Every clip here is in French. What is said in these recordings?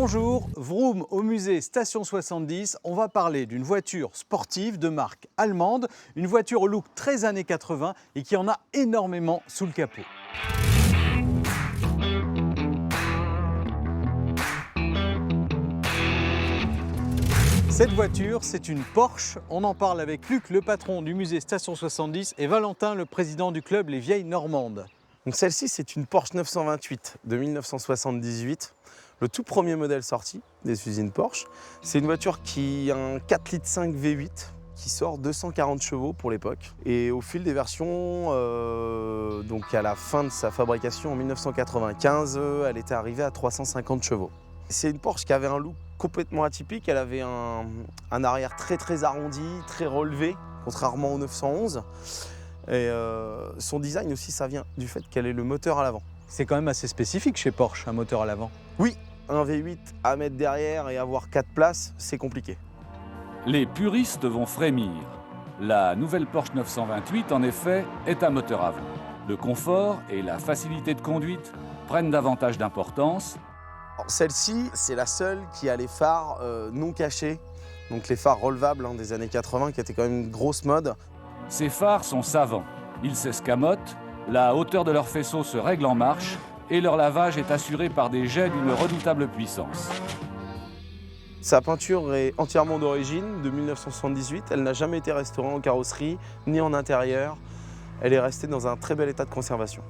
Bonjour, Vroom au musée Station 70. On va parler d'une voiture sportive de marque allemande, une voiture au look très années 80 et qui en a énormément sous le capot. Cette voiture, c'est une Porsche. On en parle avec Luc, le patron du musée Station 70, et Valentin, le président du club Les Vieilles Normandes. Donc celle-ci, c'est une Porsche 928 de 1978, le tout premier modèle sorti des usines Porsche. C'est une voiture qui a un 4,5 litres V8 qui sort 240 chevaux pour l'époque. Et au fil des versions, donc à la fin de sa fabrication en 1995, elle était arrivée à 350 chevaux. C'est une Porsche qui avait un look complètement atypique. Elle avait un arrière très arrondi, très relevé, contrairement au 911. Et son design aussi, ça vient du fait qu'elle ait le moteur à l'avant. C'est quand même assez spécifique chez Porsche, un moteur à l'avant. Oui, un V8 à mettre derrière et avoir 4 places, c'est compliqué. Les puristes vont frémir. La nouvelle Porsche 928, en effet, est un moteur avant. Le confort et la facilité de conduite prennent davantage d'importance. Celle-ci, c'est la seule qui a les phares non cachés, donc les phares relevables des années 80, qui étaient quand même une grosse mode. Ces phares sont savants. Ils s'escamotent, la hauteur de leurs faisceaux se règle en marche et leur lavage est assuré par des jets d'une redoutable puissance. Sa peinture est entièrement d'origine, de 1978. Elle n'a jamais été restaurée en carrosserie ni en intérieur. Elle est restée dans un très bel état de conservation.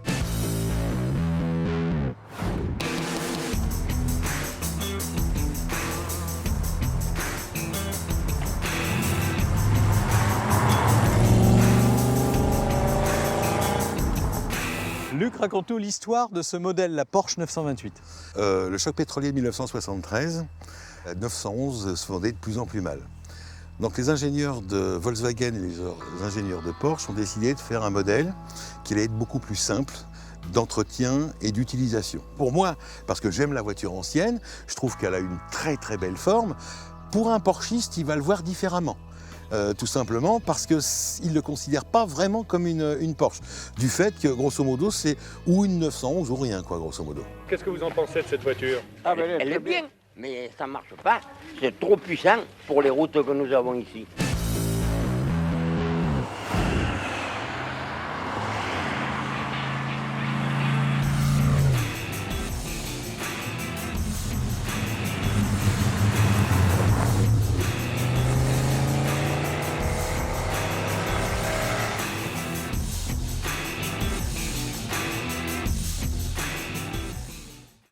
Luc, raconte-nous l'histoire de ce modèle, la Porsche 928. Le choc pétrolier de 1973, la 911 se vendait de plus en plus mal. Donc les ingénieurs de Volkswagen et les ingénieurs de Porsche ont décidé de faire un modèle qui allait être beaucoup plus simple d'entretien et d'utilisation. Pour moi, parce que j'aime la voiture ancienne, je trouve qu'elle a une très belle forme. Pour un Porschiste, il va le voir différemment. Tout simplement parce qu'ils ne le considèrent pas vraiment comme une Porsche. Du fait que, grosso modo, c'est ou une 911 ou rien, quoi, grosso modo. Qu'est-ce que vous en pensez de cette voiture? Elle est bien, mais ça ne marche pas. C'est trop puissant pour les routes que nous avons ici.